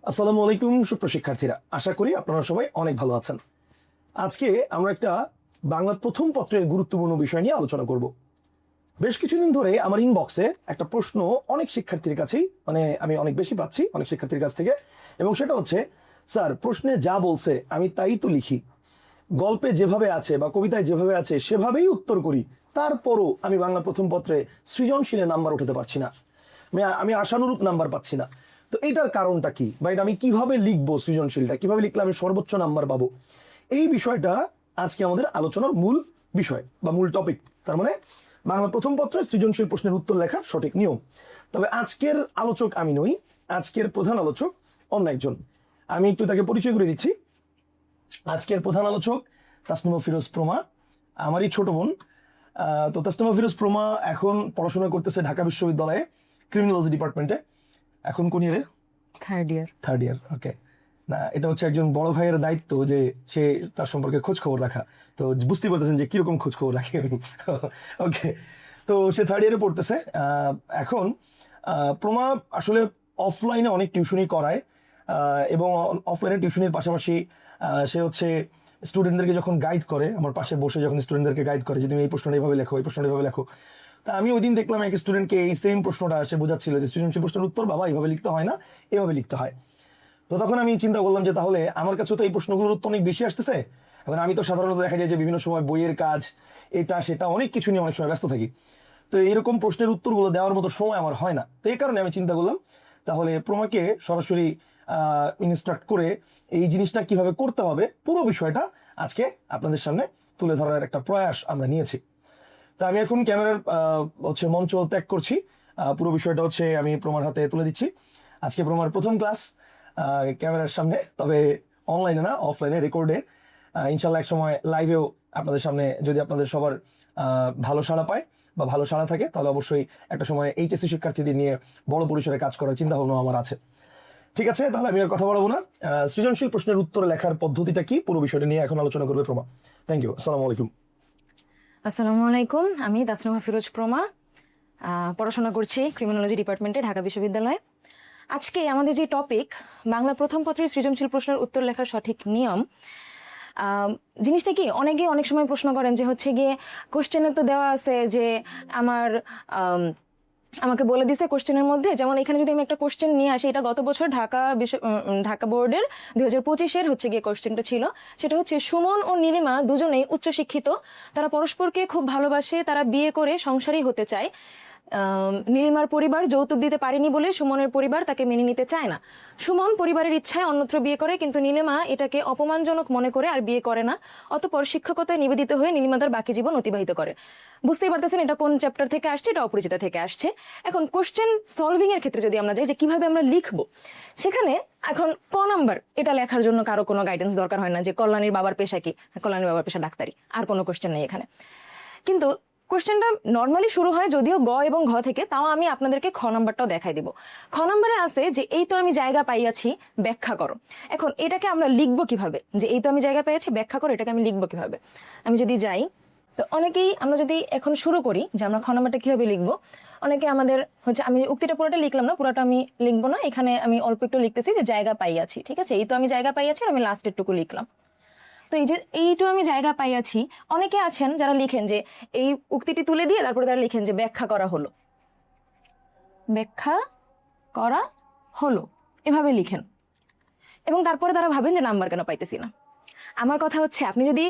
আসসালামু আলাইকুম সুপ্রশিক্ষার্থীরা, আশা করি আপনারা সবাই অনেক ভালো আছেন। আজকে আমরা একটা বাংলা প্রথম পত্রের গুরুত্বপূর্ণ বিষয় নিয়ে আলোচনা করব। বেশ কিছুদিন ধরে আমার ইনবক্সে একটা প্রশ্ন অনেক শিক্ষার্থীর কাছেই, আমি অনেক বেশি পাচ্ছি অনেক শিক্ষার্থীর কাছ থেকে, এবং সেটা হচ্ছে, স্যার প্রশ্নে যা বলছে আমি তাই তো লিখি, গল্পে যেভাবে আছে বা কবিতায় যেভাবে আছে সেভাবেই উত্তর করি, তারপরও আমি বাংলা প্রথম পত্রে সৃজনশীলে নাম্বার উঠাতে পারছি না, আমি আশানুরূপ নাম্বার পাচ্ছি না। তো এইটার কারণটা কি, বা এটা আমি কিভাবে লিখবো, সৃজনশীলটা কিভাবে লিখলে আমি সর্বোচ্চ নাম্বার পাবো, এই বিষয়টা আজকে আমাদের আলোচনার মূল বিষয় বা মূল টপিক। তার মানে বাংলা প্রথম পত্রে সৃজনশীল প্রশ্নের উত্তর লেখার সঠিক নিয়ম। তবে আজকের আলোচক আমি নই, আজকের প্রধান আলোচক অন্য একজন। আমি একটু তাকে পরিচয় করে দিচ্ছি। আজকের প্রধান আলোচক তাসনিমা ফিরোজ প্রমা, আমারই ছোট বোন। তো তাসনিমা ফিরোজ প্রমা এখন পড়াশোনা করতেছে ঢাকা বিশ্ববিদ্যালয়ে ক্রিমিনোলজি ডিপার্টমেন্টে। এখন কোন ইয়ারে? Third year. থার্ড ইয়ার, ওকে। না, এটা হচ্ছে একজন বড় ভাইয়ের দায়িত্ব যে সে তার সম্পর্কে খোঁজ খবর রাখা। তো বুঝতেই পারতেছেন যে কিরকম খোঁজ খবর রাখি আমি। ওকে, তো সে থার্ড ইয়ারে পড়তেছে এখন। প্রমা আসলে অফলাইনে অনেক টিউশনই করায়, এবং অফলাইনে টিউশনির পাশাপাশি সে হচ্ছে স্টুডেন্টদেরকে যখন গাইড করে, আমার পাশে বসে যখন স্টুডেন্টদেরকে গাইড করে যে তুমি এই প্রশ্নটা এইভাবে লেখো, এই প্রশ্নটা এইভাবে লেখো। তা আমি ওই দিন দেখলাম এক স্টুডেন্টকে এই সেম প্রশ্নটা সে বোঝাচ্ছিল যে সৃজনশীল প্রশ্নের উত্তর বাবা এইভাবে লিখতে হয় না, এভাবে লিখতে হয়। তো তখন আমি চিন্তা করলাম যে তাহলে আমার কাছেও তো এই প্রশ্নগুলোর উত্তর অনেক বেশি আসতেছে। এবার আমি তো সাধারণত দেখা যায় যে বিভিন্ন সময় বইয়ের কাজ, এটা সেটা অনেক কিছু নিয়ে অনেক সময় ব্যস্ত থাকি। তো এরকম প্রশ্নের উত্তরগুলো দেওয়ার মতো সময় আমার হয় না। তো এই কারণে আমি চিন্তা করলাম তাহলে প্রমাকে সরাসরি ইনস্ট্রাক্ট করে এই জিনিসটা কিভাবে করতে হবে পুরো বিষয়টা আজকে আপনাদের সামনে তুলে ধরার একটা প্রয়াস আমরা নিয়েছি। তা আমি এখন ক্যামেরার মঞ্চ ত্যাগ করছি। পুরো বিষয়টা আমি প্রমার হাতে তুলে দিচ্ছি। আজকে প্রমার প্রথম ক্লাস ক্যামেরার সামনে, তবে অনলাইনে না, অফলাইনে রেকর্ডে। ইনশাল্লাহ এক সময় লাইভেও আপনাদের সামনে যদি আপনাদের সবার ভালো সাড়া পায় বা ভালো সাড়া থাকে, তাহলে অবশ্যই একটা সময় এইচএসসি শিক্ষার্থীদের নিয়ে বড় পরিসরে কাজ করার চিন্তা ভাবনা আমার আছে। ঠিক আছে, তাহলে আমি আর কথা বলবো না। সৃজনশীল প্রশ্নের উত্তর লেখার পদ্ধতিটা কি, পুরো বিষয়টা নিয়ে এখন আলোচনা করবে প্রমা। Thank you. আসসালামু আলাইকুম। আসসালামু আলাইকুম, আমি তাসনিমা ফিরোজ প্রমা, পড়াশোনা করছি ক্রিমিনোলজি ডিপার্টমেন্টে ঢাকা বিশ্ববিদ্যালয়ে। আজকে আমাদের যে টপিক, বাংলা প্রথম পত্রের সৃজনশীল প্রশ্নের উত্তর লেখার সঠিক নিয়ম। জিনিসটা কি, অনেকে অনেক সময় প্রশ্ন করেন যে হচ্ছে গিয়ে কোশ্চেনে তো দেওয়া আছে যে আমাকে বলে দিছে কোশ্চেনের মধ্যে, যেমন এখানে যদি আমি একটা কোশ্চেন নিয়ে আসি, এটা গত বছর ঢাকা বোর্ডের 2025-এর হচ্ছে গিয়ে কোশ্চেনটা ছিল। সেটা হচ্ছে, সুমন ও নীলিমা দুজনেই উচ্চশিক্ষিত, তারা পরস্পরকে খুব ভালোবাসে, তারা বিয়ে করে সংসারী হতে চায়। নীলিমার পরিবার যৌতুক দিতে পারেনি বলে সুমনের পরিবার তাকে মেনে নিতে চায় না। সুমন পরিবারের ইচ্ছায় অন্যত্র বিয়ে করে, কিন্তু নীলিমা এটাকে অপমানজনক মনে করে আর বিয়ে করে না। অতঃপর শিক্ষকতায় নিবেদিত হয়ে নীলিমা তার বাকি জীবন অতিবাহিত করে। বুঝতেই পারতেছেন এটা কোন চ্যাপ্টার থেকে আসছে, এটা অপরিচিতা থেকে আসছে। এখন কোশ্চেন সলভিং এর ক্ষেত্রে যদি আমরা যাই যে কিভাবে আমরা লিখবো, সেখানে এখন ক নাম্বার এটা লেখার জন্য কারো কোনো গাইডেন্স দরকার হয় না যে কল্যাণীর বাবার পেশা কি, কল্যাণীর বাবার পেশা ডাক্তারি, আর কোনো কোশ্চেন নেই এখানে। কিন্তু কোশ্চেনটা নর্মালি শুরু হয় যদিও গ এবং ঘ থেকে, তাও আমি আপনাদেরকে খ নাম্বারটাও দেখাই দিব। খ নাম্বারে আছে যে এই তো আমি জায়গা পাইয়াছি, ব্যাখ্যা করো। এখন এটাকে আমরা লিখবো কিভাবে, যে এই তো আমি জায়গা পেয়েছি ব্যাখ্যা করো, এটাকে আমি লিখবো কিভাবে? আমি যদি যাই, তো অনেকেই আমরা যদি এখন শুরু করি যে আমরা খ নাম্বারটা কিভাবে লিখবো, অনেকে আমাদের হচ্ছে, আমি উক্তিটা পুরোটা লিখলাম না, পুরোটা আমি লিখবো না, এখানে আমি অল্প একটু লিখতেছি যে জায়গা পাইয়াছি। ঠিক আছে, এই তো আমি জায়গা পাইয়াছি আর আমি লাস্টের টুকু লিখলাম। তো এই যে এইটু আমি জায়গা পাইয়াছি, অনেকে আছেন যারা লিখেন যে এই উক্তিটি তুলে দিয়ে তারপরে তারা লিখেন যে ব্যাখ্যা করা হলো, ব্যাখ্যা করা হলো, এভাবে লিখেন, এবং তারপরে তারা ভাবেন যে নাম্বার কেন পাইতেছি না। আমার কথা হচ্ছে, আপনি যদি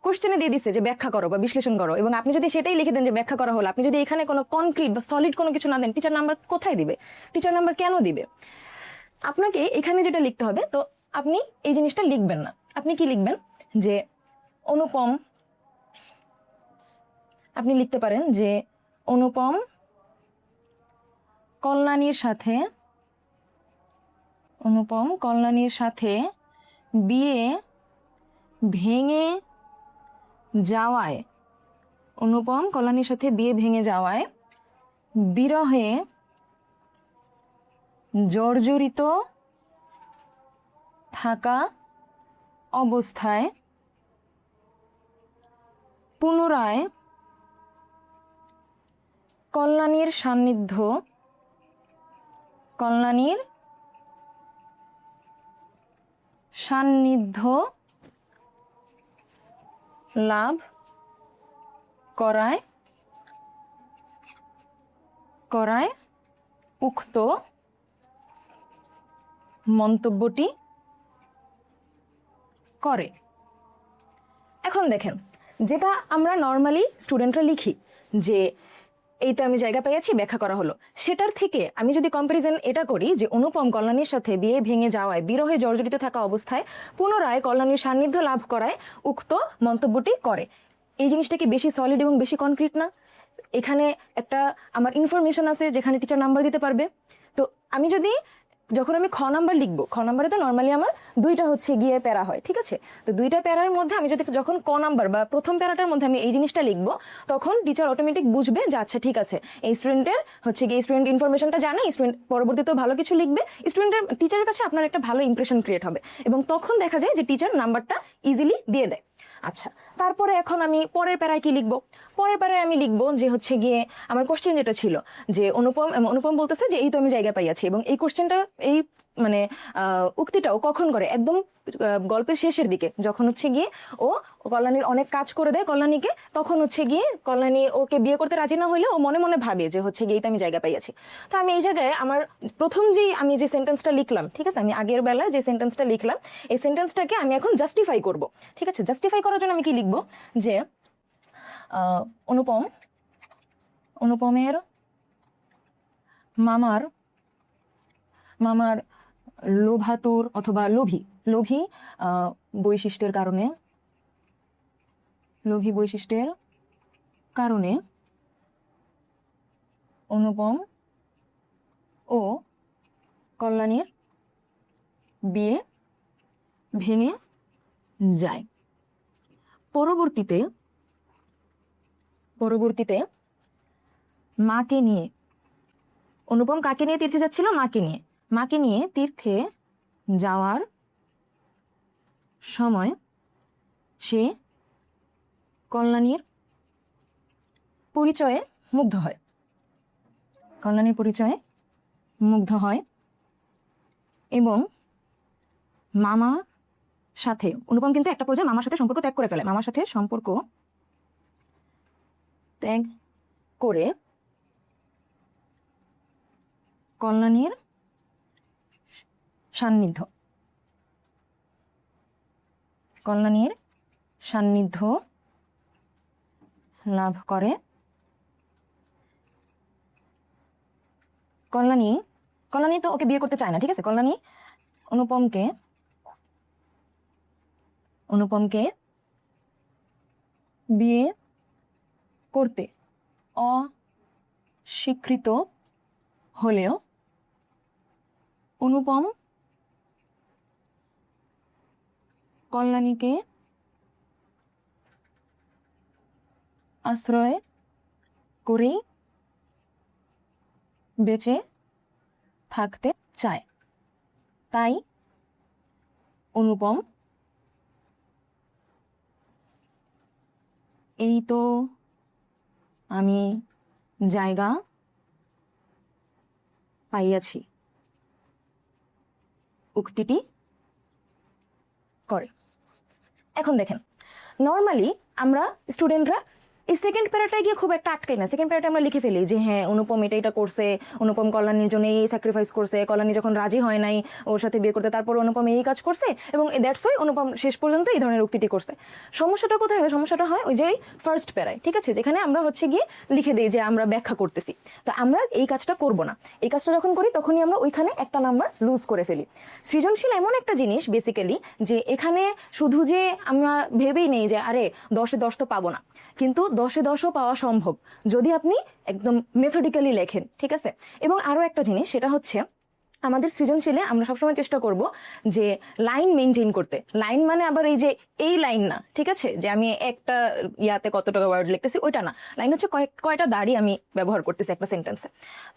কোশ্চেনে দিয়ে দিচ্ছে যে ব্যাখ্যা করো বা বিশ্লেষণ করো, এবং আপনি যদি সেটাই লিখে দেন যে ব্যাখ্যা করা হলো, আপনি যদি এখানে কোনো কনক্রিট বা সলিড কোনো কিছু না দেন, টিচার নাম্বার কোথায় দিবে? টিচার নাম্বার কেন দিবে? আপনাকে এখানে যেটা লিখতে হবে, তো আপনি এই জিনিসটা লিখবেন না। আপনি কি লিখবেন যে অনুপম, আপনি লিখতে পারেন যে অনুপম কল্যাণীর সাথে বিয়ে ভেঙে যাওয়ায়, অনুপম কল্যাণীর সাথে বিয়ে ভেঙে যাওয়ায় বিরহে জর্জরিত থাকা অবস্থায় পুনরায় কল্যাণীর সান্নিধ্য লাভ করায় করায় উক্ত মন্তব্যটি করে। এখন দেখেন, যেটা আমরা নর্মালি স্টুডেন্টরা লিখি যে এই তো আমি জায়গা পেয়েছি, ব্যাখ্যা করা হলো, সেটার থেকে আমি যদি কম্পারিজন এটা করি যে অনুপম কল্যাণীর সাথে বিয়ে ভেঙে যাওয়ায় বিরহে জর্জরিত থাকা অবস্থায় পুনরায় কল্যাণীর সান্নিধ্য লাভ করায় উক্ত মন্তব্যটি করে, এই জিনিসটা কি বেশি সলিড এবং বেশি কনক্রিট না? এখানে একটা আমার ইনফরমেশন আছে যেখানে টিচার নাম্বার দিতে পারবে। তো আমি যদি যখন আমি খ নাম্বার লিখবো, খ নাম্বারে তো নর্মালি আমার দুইটা হচ্ছে গিয়ে প্যারা হয়, ঠিক আছে? তো দুইটা প্যারার মধ্যে আমি যদি যখন ক নাম্বার বা প্রথম প্যারাটার মধ্যে আমি এই জিনিসটা লিখবো, তখন টিচার অটোমেটিক বুঝবে যে আচ্ছা ঠিক আছে, এই স্টুডেন্টের হচ্ছে গিয়ে স্টুডেন্ট ইনফরমেশনটা জানে, স্টুডেন্ট পরবর্তীতেও ভালো কিছু লিখবে, স্টুডেন্টের টিচারের কাছে আপনার একটা ভালো ইমপ্রেশন ক্রিয়েট হবে, এবং তখন দেখা যায় যে টিচার নাম্বারটা ইজিলি দিয়ে দেয়। আচ্ছা, তারপরে এখন আমি পরের প্যারায় কি লিখবো? পরের প্যারায় আমি লিখবো যে হচ্ছে গিয়ে আমার কোশ্চেন যেটা ছিল যে অনুপম বলতেছে যে এই তো আমি জায়গা পাইয়াছি, এবং এই কোশ্চেনটা এই মানে উক্তিটাও কখন করে? একদম গল্পের শেষের দিকে, যখন হচ্ছে গিয়ে ও কল্যাণীর অনেক কাজ করে দেয় কল্যাণীকে, তখন হচ্ছে গিয়ে কল্যাণী ওকে বিয়ে করতে রাজি না হইলে ও মনে মনে ভাবে যে হচ্ছে গিয়ে তো আমি জায়গা পাইয়াছি। তো আমি এই জায়গায় আমার প্রথম আমি যে সেন্টেন্সটা লিখলাম, ঠিক আছে, আমি আগের বেলায় যে সেন্টেন্সটা লিখলাম, এই সেন্টেন্সটাকে আমি এখন জাস্টিফাই করব। ঠিক আছে, জাস্টিফাই করার জন্য আমি কি লিখবো? যে অনুপমের মামার লোভাতুর অথবা লোভী বৈশিষ্ট্যের কারণে অনুপম ও কল্যাণীর বিয়ে ভেঙে যায়। পরবর্তীতে মাকে নিয়ে, অনুপম কাকে নিয়ে তীর্থে যাচ্ছিল? মাকে নিয়ে তীর্থে যাওয়ার সময় সে কল্যাণীর পরিচয়ে মুগ্ধ হয় এবং মামার সাথে, অনুপম কিন্তু একটা পর্যায়ে মামার সাথে সম্পর্ক ত্যাগ করে ফেলে, মামার সাথে সম্পর্ক ত্যাগ করে কল্যাণীর সান্নিধ্য লাভ করে। কল্যাণী তো ওকে বিয়ে করতে চায় না, ঠিক আছে? কল্যাণী অনুপমকে বিয়ে করতে অস্বীকৃত হলেও অনুপম কল্যাণীকে আশ্রয় করেই বেঁচে থাকতে চায়। তাই অনুপম এই তো আমি জায়গা পাইয়াছি উক্তিটি করে। এখন দেখেন, নর্মালি আমরা স্টুডেন্টরা এই সেকেন্ড প্যারাটায় গিয়ে খুব একটা আটকাই না। সেকেন্ড প্যারাটা আমরা লিখে ফেলি যে হ্যাঁ, অনুপম এটা করছে, অনুপম কল্যাণীর জন্য এই স্যাক্রিফাইস করছে, কল্যাণী যখন রাজি হয় নাই ওর সাথে বিয়ে করতে, তারপর অনুপম এই কাজ করছে, এবং দ্যাটস ওয়াই অনুপম শেষ পর্যন্ত এই ধরনের উক্তিটি করছে। সমস্যাটা কোথায় হয়? সমস্যাটা হয় ওই যে ফার্স্ট প্যারায়, ঠিক আছে, যেখানে আমরা হচ্ছে গিয়ে লিখে দিই যে আমরা ব্যাখ্যা করতেছি। তো আমরা এই কাজটা করব না। এই কাজটা যখন করি তখনই আমরা ওইখানে একটা নাম্বার লুজ করে ফেলি। সৃজনশীল এমন একটা জিনিস বেসিক্যালি যে এখানে শুধু যে আমরা ভেবেই নেই যে আরে 10-এ 10 তো পাবো না, কিন্তু 10-এ 10ও পাওয়া সম্ভব যদি আপনি একদম মেথডিক্যালি লেখেন, ঠিক আছে? এবং আরো একটা জিনিস, সেটা হচ্ছে আমাদের সৃজনশীলে আমরা সবসময় চেষ্টা করব যে লাইন মেনটেন করতে। লাইন মানে আবার এই যে এই লাইন না, ঠিক আছে, যে আমি একটা ইয়াতে কত টাকা ওয়ার্ড লিখতেছি ওইটা না। লাইন হচ্ছে কয়টা দাড়ি আমি ব্যবহার করতেছি একটা সেন্টেন্সে।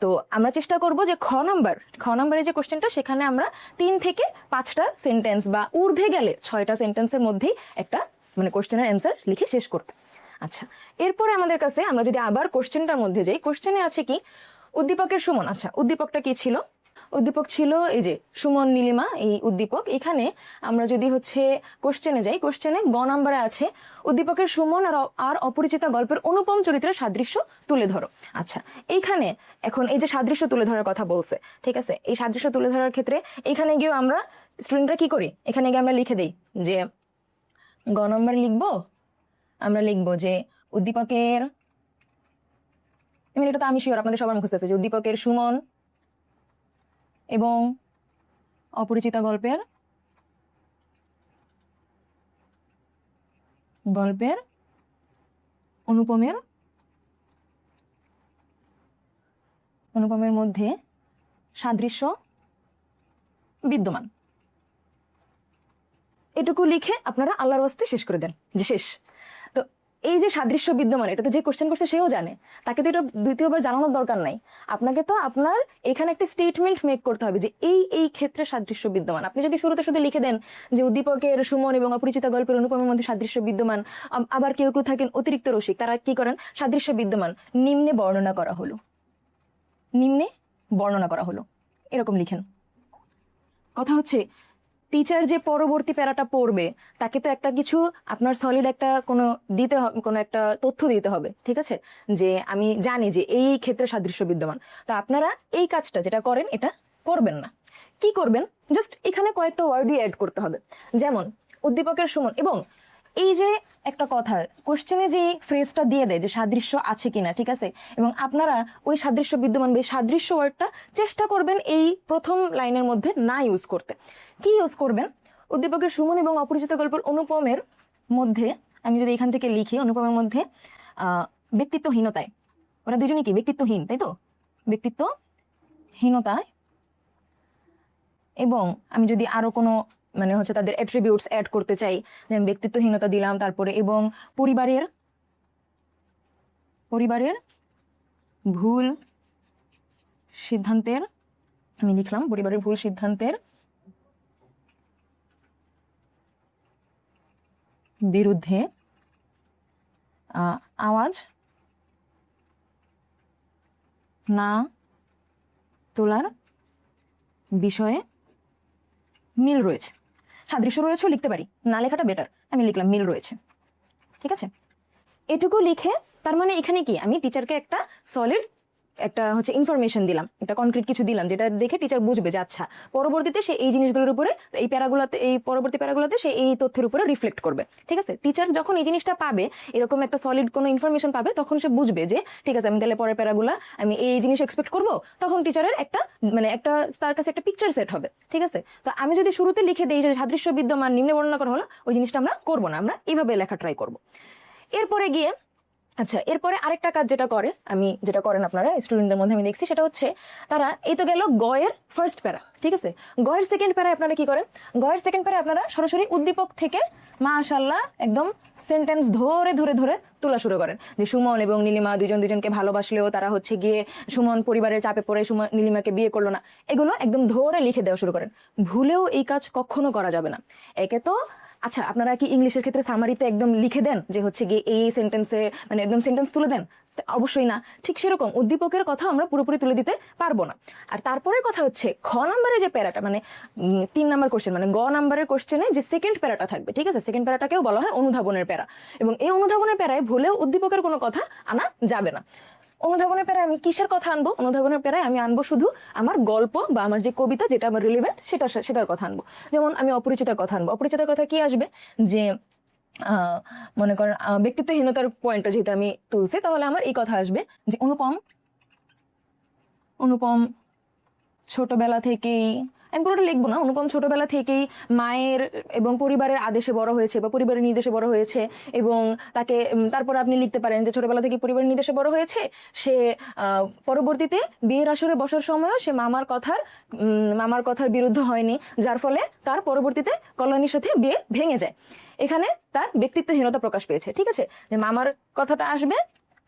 তো আমরা চেষ্টা করব যে খ নাম্বারে যে কোশ্চেনটা, সেখানে আমরা 3 থেকে 5টা সেন্টেন্স বা ঊর্ধ্বে গেলে 6টা সেন্টেন্সের মধ্যেই একটা মানে কোশ্চেনের অ্যান্সার লিখে শেষ করতে। আচ্ছা, এরপরে আমাদের কাছে আমরা যদি আবার কোশ্চেনটার মধ্যে যাই, কোশ্চেনে আছে কি উদ্দীপকের সুমন। আচ্ছা, উদ্দীপকটা কি ছিল? উদ্দীপক ছিল এই যে সুমন নীলিমা, এই উদ্দীপক। এখানে আমরা যদি হচ্ছে কোশ্চেনে যাই, কোশ্চেনে গ নাম্বারে আছে উদ্দীপকের সুমন আর অপরিচিতা গল্পের অনুপম চরিত্রের সাদৃশ্য তুলে ধরো। আচ্ছা, এইখানে এখন এই যে সাদৃশ্য তুলে ধরার কথা বলছে, ঠিক আছে, এই সাদৃশ্য তুলে ধরার ক্ষেত্রে এখানে গিয়েও আমরা স্টুডেন্টরা কি করি, এখানে গিয়ে আমরা লিখে দেই যে গ নম্বর লিখবো, আমরা লিখবো যে উদ্দীপকের, এটা তো আমি শিওর আপনাদের সবার মুখস্থ আছে, যে উদ্দীপকের সুমন এবং অপরিচিতা গল্পের অনুপমের মধ্যে সাদৃশ্য বিদ্যমান। এটুকু লিখে আপনারা আল্লাহর ওয়াস্তে শেষ করে দেন, যে শেষ। তো এই যে সাদৃশ্য বিদ্যমান, এটা তো যে কোশ্চেন করছে সেও জানে, তাকে তো এটা দ্বিতীয়বার জানানোর দরকার নাই। আপনাকে তো আপনার এখানে একটা স্টেটমেন্ট মেক করতে হবে যে এই ক্ষেত্রে সাদৃশ্য বিদ্যমান। আপনি যদি শুরুতে শুধু লিখে দেন যে উদ্দীপকের সুমন এবং অপরিচিতা গল্পের অনুপমের মধ্যে সাদৃশ্য বিদ্যমান, আবার কেউ কেউ থাকেন অতিরিক্ত রসিক, তারা কি করেন, সাদৃশ্য বিদ্যমান নিম্নে বর্ণনা করা হলো, এরকম লিখেন। কথা হচ্ছে টিচার যে পরবর্তী প্যারাটা পড়বে তাকে তো একটা কিছু আপনার সলিড একটা কোনো একটা তথ্য দিতে হবে, ঠিক আছে, যে আমি জানি যে এই ক্ষেত্রে সাদৃশ্য বিদ্যমান। তো আপনারা এই কাজটা যেটা করেন এটা করবেন না। কি করবেন, জাস্ট এখানে কয়েকটা ওয়ার্ডই অ্যাড করতে হবে, যেমন উদ্দীপকের সুমন। এবং এই যে একটা কথা কোশ্চেনে যে ফ্রেজটা দিয়ে দেয় যে সাদৃশ্য আছে কিনা, ঠিক আছে, এবং আপনারা ওই সাদৃশ্য বিদ্যমান বা সাদৃশ্য ওয়ার্ডটা চেষ্টা করবেন এই প্রথম লাইনের মধ্যে না ইউজ করতে। কি ইউজ করবেন, উদ্দীপকের সুমন এবং অপরিচিত গল্পের অনুপমের মধ্যে, আমি যদি এখান থেকে লিখি অনুপমের মধ্যে ব্যক্তিত্বহীনতায়, ওরা দুজনে কি ব্যক্তিত্বহীন, তাই তো, ব্যক্তিত্বহীনতায়, এবং আমি যদি আরো কোনো হচ্ছে তাদের অ্যাট্রিবিউটস অ্যাড করতে চাই, যে আমি ব্যক্তিত্বহীনতা দিলাম, তারপরে এবং পরিবারের ভুল সিদ্ধান্তের, আমি লিখলাম পরিবারের ভুল সিদ্ধান্তের বিরুদ্ধে আওয়াজ না তোলার বিষয়ে মিল রয়েছে। সাদৃশ্য রয়েছেও লিখতে পারি, না লেখাটা বেটার, আমি লিখলাম মিল রয়েছে, ঠিক আছে। এটুকু লিখে তার মানে এখানে কি আমি টিচারকে একটা সলিড একটা হচ্ছে ইনফরমেশন দিলাম, একটা কনক্রিট কিছু দিলাম, যেটা দেখে টিচার বুঝবে যে আচ্ছা পরবর্তীতে সে এই জিনিসগুলোর উপরে, এই প্যারাগুলোতে, এই পরবর্তী প্যারাগুলোতে সে এই তথ্যের উপরে রিফ্লেক্ট করবে, ঠিক আছে। টিচার যখন এই জিনিসটা পাবে, এরকম একটা সলিড কোনো ইনফরমেশন পাবে, তখন সে বুঝবে যে ঠিক আছে আমি তাহলে পরের প্যারাগুলা আমি এই জিনিস এক্সপেক্ট করবো, তখন টিচারের একটা একটা তার কাছে একটা পিকচার সেট হবে, ঠিক আছে। তো আমি যদি শুরুতে লিখে দিই যে সাদৃশ্য বিদ্যমান নিম্নে বর্ণনা করা হলো, ওই জিনিসটা আমরা করবো না, আমরা এইভাবে লেখা ট্রাই করবো। এরপরে গিয়ে আচ্ছা, এরপরে আরেকটা কাজ যেটা করেন আপনারা স্টুডেন্টদের মধ্যে আমি দেখছি, সেটা হচ্ছে তারা, এই তো গেল গয়ের ফার্স্ট প্যারা, ঠিক আছে। গয়ের সেকেন্ড প্যারায় আপনারা কি করেন, গয়ের সেকেন্ড প্যারায় আপনারা সরাসরি উদ্দীপক থেকে মাশাআল্লাহ একদম সেন্টেন্স ধরে ধরে ধরে তোলা শুরু করেন, যে সুমন এবং নীলিমা দুজনকে ভালোবাসলেও তারা হচ্ছে গিয়ে সুমন পরিবারের চাপে পড়ে নীলিমাকে বিয়ে করলো না, এগুলো একদম ধরে লিখে দেওয়া শুরু করেন। ভুলেও এই কাজ কখনো করা যাবে না। একে তো আচ্ছা, আপনারা কি ইংলিশের ক্ষেত্রে সামারিতে একদম লিখে দেন যে হচ্ছে গিয়ে এই সেন্টেন্সে একদম সেন্টেন্স তুলে দেন? অবশ্যই না। ঠিক সেরকম উদ্দীপকের কথা আমরা পুরোপুরি তুলে দিতে পারবো না। আর তারপরের কথা হচ্ছে খ নাম্বারে যে প্যারাটা 3 নাম্বার কোশ্চেন গ নাম্বারের কোশ্চেনে যে সেকেন্ড প্যারাটা থাকবে, ঠিক আছে, সেকেন্ড প্যারাটাকেও বলা হয় অনুধাবনের প্যারা, এবং এই অনুধাবনের প্যারায় ভুলেও উদ্দীপকের কোনো কথা আনা যাবে না। অনুধাবনের প্যারায় আমি কিসের কথা আনবো, অনুধাবনের প্যারায় আমি আনবো শুধু আমার গল্প বা আমার যে কবিতা যেটা আমার রিলেভেন্ট সেটার কথা আনবো। যেমন আমি অপরিচিতার কথা আনবো, অপরিচিতার কথা কি আসবে, যে মনে করেন ব্যক্তিত্বহীনতার পয়েন্টটা যেহেতু আমি তুলছি, তাহলে আমার এই কথা আসবে যে অনুপম ছোটবেলা থেকেই, আমি পুরোটা লিখবো না, অনুপম ছোটবেলা থেকেই মায়ের এবং পরিবারের আদেশে বড় হয়েছে বা পরিবারের নির্দেশে বড় হয়েছে, এবং তাকে তারপর আপনি লিখতে পারেন যে ছোটবেলা থেকে পরিবারের নির্দেশে বড় হয়েছে, সে পরবর্তীতে বিয়ের আসরে বসার সময়ও সে মামার কথার বিরুদ্ধে হয়নি, যার ফলে তার পরবর্তীতে কল্যাণীর সাথে বিয়ে ভেঙে যায়। এখানে তার ব্যক্তিত্বহীনতা প্রকাশ পেয়েছে, ঠিক আছে। যে মামার কথাটা আসবে,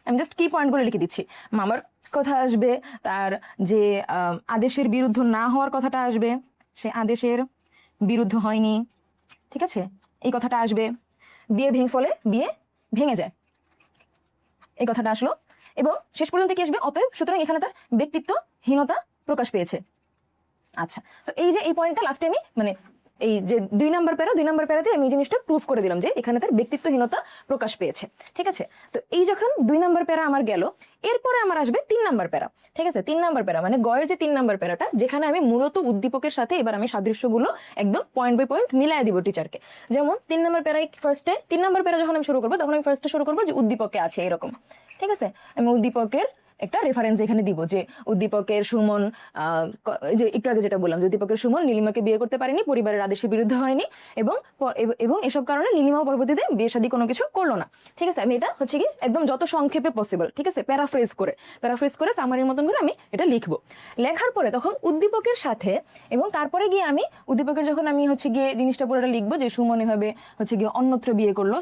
আমি জাস্ট কি পয়েন্টগুলো লিখে দিচ্ছি, মামার কথা আসবে, তার যে আদেশের বিরুদ্ধ না হওয়ার কথাটা আসবে, সে আদেশের বিরুদ্ধ হয়নি, ঠিক আছে, এই কথাটা আসবে, বিয়ে ভেঙে যায়, এই কথাটা আসলো, এবং শেষ পর্যন্ত কি আসবে, অতএব সুতরাং এখানে তার ব্যক্তিত্বহীনতা প্রকাশ পেয়েছে, আচ্ছা, তো এই যে এই পয়েন্টটা লাস্টে আমি মানে এই যে 2 নাম্বার প্যারাতে আমি এই জিনিসটা প্রুফ করে দিলাম যে এখানে তার ব্যক্তিত্বহীনতা প্রকাশ পেয়েছে। ঠিক আছে, তো এই যখন 2 নাম্বার প্যারা আমার গেল, এরপরে আমার আসবে 3 নাম্বার প্যারা। ঠিক আছে, 3 নাম্বার প্যারা মানে গয়ের যে 3 নাম্বার প্যারাটা, যেখানে আমি মূলত উদ্দীপকের সাথে এবার আমি সাদৃশ্যগুলো একদম পয়েন্ট বাই পয়েন্ট মিলাই দিব টিচারকে। যেমন 3 নাম্বার প্যারায় ফার্স্টে 3 নাম্বার প্যারা যখন আমি শুরু করবো, তখন আমি ফার্স্টে শুরু করবো যে উদ্দীপকে আছে এরকম। ঠিক আছে, আমি উদ্দীপকের একটা রেফারেন্স এখানে দিব যে উদ্দীপকের সুমন যে একটু আগে যেটা বললাম, যে উদ্দীপকের সুমন নীলিমাকে বিয়ে করতে পারেনি, পরিবারের আদেশের বিরুদ্ধে হয়নি, এবং এবং এসব কারণে নীলিমাও পরবর্তীতে বিয়ে শাদী কোনো কিছু করলো না। ঠিক আছে, আমি এটা হচ্ছে কি একদম যত সংক্ষেপে পসিবল, ঠিক আছে, প্যারাফ্রেজ করে সামারির মতন করে আমি এটা লিখবো। লেখার পরে তখন উদ্দীপকের সাথে এবং তারপরে গিয়ে আমি উদ্দীপকের যখন আমি হচ্ছে গিয়ে জিনিসটা পুরোটা লিখবো যে সুমন এভাবে হচ্ছে গিয়ে অন্যত্র বিয়ে করলো,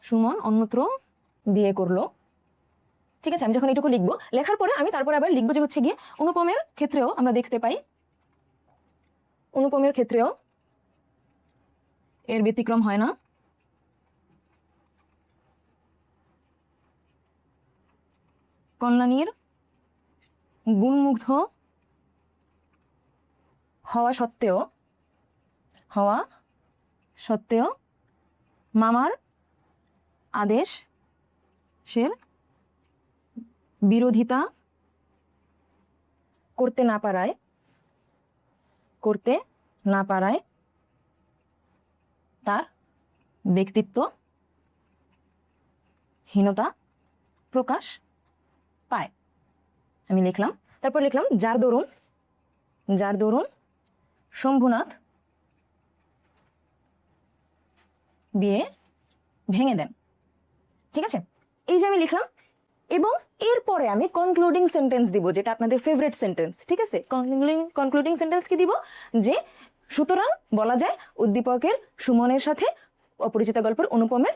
সুমন অন্যত্র বিয়ে করলো। ঠিক আছে, আমি যখন এটুকু লিখবো, লেখার পরে আমি তারপর আবার লিখবো যে হচ্ছে গিয়ে অনুপমের ক্ষেত্রেও আমরা দেখতে পাই, অনুপমের ক্ষেত্রেও এর ব্যতিক্রম হয় না। কল্যাণীর গুণমুগ্ধ হওয়া সত্ত্বেও মামার আদেশের বিরোধিতা করতে না পারায় তার ব্যক্তিত্বহীনতা প্রকাশ পায়। আমি লিখলাম, তারপর লিখলাম যার দরুন শম্ভুনাথ বিয়ে ভেঙে দেন। ঠিক আছে, এই যে আমি লিখলাম, এবং এরপরে আমি কনক্লুডিং সেন্টেন্স দিব, যেটা আপনাদের ফেভারিট সেন্টেন্স। ঠিক আছে, কনক্লুডিং সেন্টেন্স কি দিব, যে সুতরাং বলা যায় উদ্দীপকের সুমনের সাথে অপরিচিতা গল্পের অনুপমের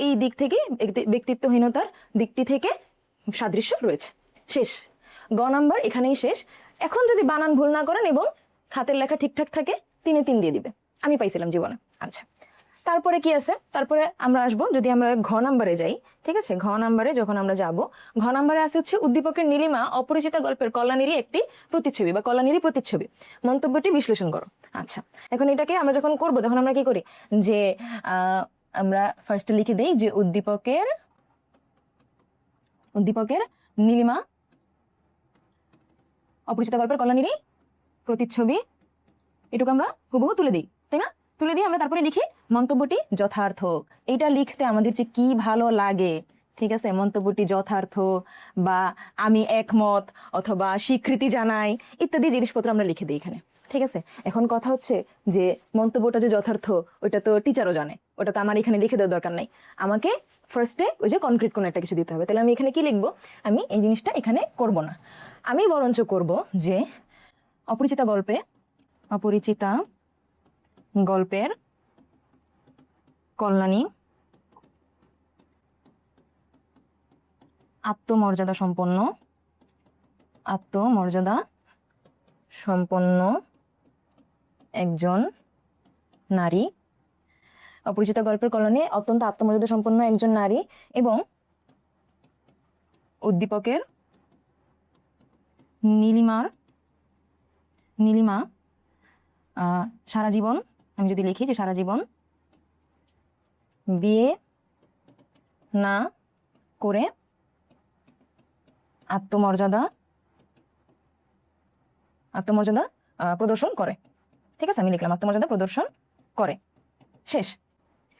এই দিক থেকে, ব্যক্তিত্বহীনতার দিকটি থেকে সাদৃশ্য রয়েছে। শেষ, গ নাম্বার এখানেই শেষ। এখন যদি বানান ভুল না করেন এবং হাতের লেখা ঠিকঠাক থাকে, 3-এ 3 দিয়ে দিবে। আমি পাইছিলাম জীবনে। আচ্ছা, তারপরে কি আছে, তারপরে আমরা আসবো যদি আমরা ঘ নাম্বারে যাই। ঠিক আছে, ঘ নাম্বারে যখন আমরা যাব, ঘ নাম্বারে আছে হচ্ছে উদ্দীপকের নীলিমা অপরিচিতা গল্পের কল্যাণীরই একটি প্রতিচ্ছবি বা কল্যাণীরই প্রতিচ্ছবি, মন্তব্যটি বিশ্লেষণ করো। আচ্ছা, এখন এটাকে আমরা যখন করব, তখন আমরা কি করি, যে আমরা ফার্স্টে লিখে দেই যে উদ্দীপকের নীলিমা অপরিচিতা গল্পের কল্যাণীরই প্রতিচ্ছবি, এটুকু আমরা হুবহু তুলে দিই, তাই না? তুলে দিয়ে আমরা তারপরে লিখি মন্তব্যটি যথার্থ। এটা লিখতে আমাদের যে কি ভালো লাগে। ঠিক আছে, মন্তব্যটি যথার্থ বা আমি একমত অথবা স্বীকৃতি জানাই ইত্যাদি জিনিসপত্র আমরা লিখে দিই এখানে। ঠিক আছে, এখন কথা হচ্ছে যে মন্তব্যটা যে যথার্থ ওইটা তো টিচারও জানে, ওটা তো আমার এখানে লিখে দেওয়ার দরকার নাই। আমাকে ফার্স্টে ওই যে কনক্রিট কোনো একটা কিছু দিতে হবে। তাহলে আমি এখানে কি লিখবো, আমি এই জিনিসটা এখানে করব না, আমি বরঞ্চ করব যে অপরিচিতা গল্পের কল্যাণী আত্মমর্যাদা সম্পন্ন একজন নারী, অপরিচিতা গল্পের কল্যাণী অত্যন্ত আত্মমর্যাদা সম্পন্ন একজন নারী, এবং উদ্দীপকের নীলিমা সারা জীবন, আমি যদি লিখি যে সারা জীবন বিয়ে না করে আত্মমর্যাদা প্রদর্শন করে। ঠিক আছে, আমি লিখলাম আত্মমর্যাদা প্রদর্শন করে। শেষ,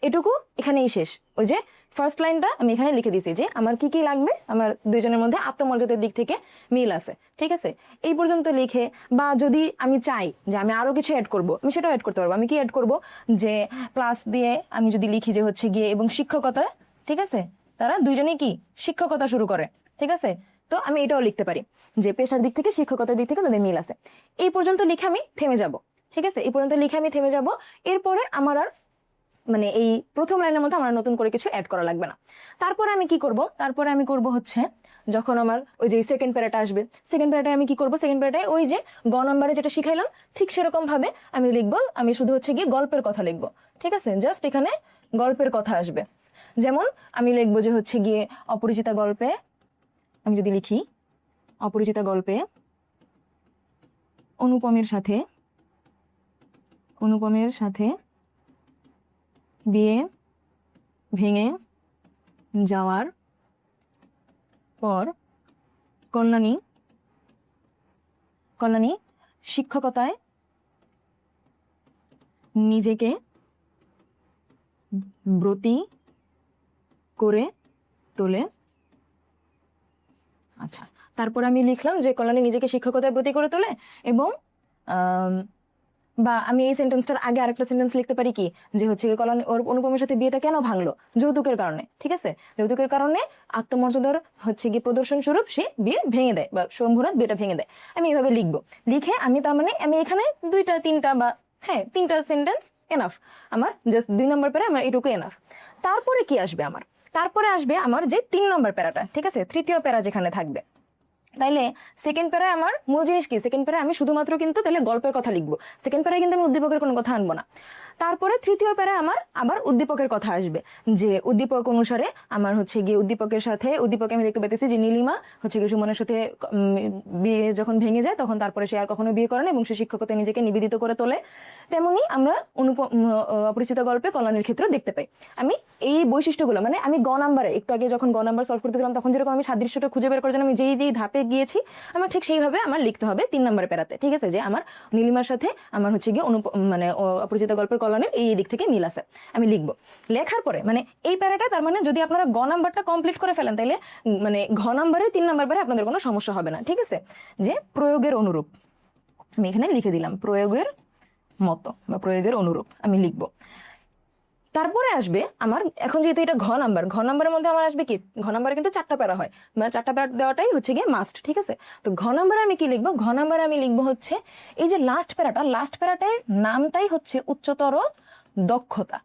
এটুকু এখানেই শেষ। ওই যে ফার্স্ট লাইনটা আমি এখানে লিখে দিয়েছি যে আমার কি কি লাগবে, আমার দুইজনের মধ্যে আত্মমর্যাদার দিক থেকে মিল আছে। ঠিক আছে, এই পর্যন্ত লিখে, বা যদি আমি চাই যে আমি আরো কিছু অ্যাড করব, আমি সেটাও অ্যাড করতে পারবো। আমি কি অ্যাড করব, যে প্লাস দিয়ে আমি যদি লিখি যে হচ্ছে গিয়ে এবং শিক্ষকতা, ঠিক আছে, তারা দুইজনেই কি শিক্ষকতা শুরু করে। ঠিক আছে, তো আমি এটাও লিখতে পারি যে পেশার দিক থেকে, শিক্ষকতার দিক থেকে তাদের মিল আছে। এই পর্যন্ত লিখে আমি থেমে যাব। ঠিক আছে, এই পর্যন্ত লিখে আমি থেমে যাব। এরপরে আমার আর মানে এই প্রথম লাইনের মধ্যে আমার নতুন করে কিছু অ্যাড করা লাগবে না। তারপরে আমি কি করব, তারপরে আমি করব হচ্ছে যখন আমার ওই যে সেকেন্ড প্যারাটা আসবে, সেকেন্ড প্যারাটায় আমি কি করব, সেকেন্ড প্যারাটায় ওই যে গ নাম্বারে যেটা শিখাইলাম ঠিক সেরকম ভাবে আমি লিখবো। আমি শুধু হচ্ছে গিয়ে গল্পের কথা লিখবো। ঠিক আছে, জাস্ট এখানে গল্পের কথা আসবে। যেমন আমি লিখবো যে হচ্ছে গিয়ে অপরিচিতা গল্পে, আমি যদি লিখি অপরিচিতা গল্পে অনুপমের সাথে বিয়ে ভেঙে যাওয়ার পর কল্যাণী শিক্ষকতায় নিজেকে ব্রতী করে তোলে। আচ্ছা, তারপর আমি লিখলাম যে কল্যাণী নিজেকে শিক্ষকতায় ব্রতী করে তোলে, এবং বা আমি এই সেন্টেন্সটার আগে আরেকটা সেন্টেন্স লিখতে পারি কি, যে হচ্ছে কল্যাণী ওর অনুপমের সাথে বিয়েটা কেন ভাঙলো, যৌতুকের কারণে। ঠিক আছে, যৌতুকের কারণে আত্মমর্যাদার হচ্ছে কি প্রদর্শন স্বরূপ সে বিয়ে ভেঙে দেয়, বা শম্ভুনাথ বিয়েটা ভেঙে দেয়। আমি এইভাবে লিখবো। লিখে আমি তার মানে আমি এখানে তিনটা সেন্টেন্স এনাফ আমার, জাস্ট 2 নম্বর প্যারা আমার এটুকু এনাফ। তারপরে কি আসবে আমার, তারপরে আসবে আমার যে 3 নম্বর প্যারাটা, ঠিক আছে, তৃতীয় প্যারা যেখানে থাকবে। তাইলে সেকেন্ড প্যারায় আমার মূল জিনিস কি, সেকেন্ড প্যারায় আমি শুধুমাত্র কিন্তু তাহলে গল্পের কথা লিখবো, সেকেন্ড প্যারায় কিন্তু আমি উদ্দীপকের কোনো কথা আনবো না। তারপরে তৃতীয় প্যারায় আমার আবার উদ্দীপকের কথা আসবে, যে উদ্দীপক অনুসারে আমার হচ্ছে গিয়ে উদ্দীপকে আমি দেখতে পাইতেছি যে নীলিমা হচ্ছে গিয়ে সুমনের সাথে বিয়ে যখন ভেঙে যায় তখন তারপরে সে আর কখনো বিয়ে করে না এবং সে শিক্ষকতায় নিজেকে নিবেদিত করে তোলে। তেমনি আমরা অপরিচিত গল্পে কল্যাণীর ক্ষেত্রে দেখতে পাই। আমি এই বৈশিষ্ট্যগুলো মানে আমি গ নাম্বারে একটু আগে যখন গ নাম্বার সলভ করতেছিলাম তখন যেরকম আমি সাদৃশ্যটা খুঁজে বের করার জন্য আমি যেই ধাপে গিয়েছি আমার ঠিক সেইভাবে আমার লিখতে হবে 3 নম্বর প্যারাতে। ঠিক আছে, যে আমার নীলিমার সাথে আমার হচ্ছে গিয়ে অপরিচিত গল্পের কল্যাণের এই দিক থেকে মিল আছে, আমি লিখবো। লেখার পরে মানে এই প্যারাটা তার মানে যদি আপনারা গ নাম্বারটা কমপ্লিট করে ফেলেন তাহলে মানে ঘ নাম্বারে 3 নাম্বার প্যারা আপনাদের কোনো সমস্যা হবে না। ঠিক আছে, যে প্রয়োগের অনুরূপ আমি এখানে লিখে দিলাম, প্রয়োগের মতো বা প্রয়োগের অনুরূপ আমি লিখবো। তারপরে আসবে আমার, এখন যেহেতু এটা ঘ নাম্বারের মধ্যে আমার আসবে কি, ঘ নাম্বারে কিন্তু 4টা প্যারা হয়, মানে 4টা প্যারা দেওয়াটাই হচ্ছে গিয়ে মাস্ট। ঠিক আছে, তো ঘ নাম্বারে আমি কি লিখবো, ঘ নাম্বারে আমি লিখবো হচ্ছে এই যে লাস্ট প্যারাটার নামটাই হচ্ছে উচ্চতর দক্ষতা।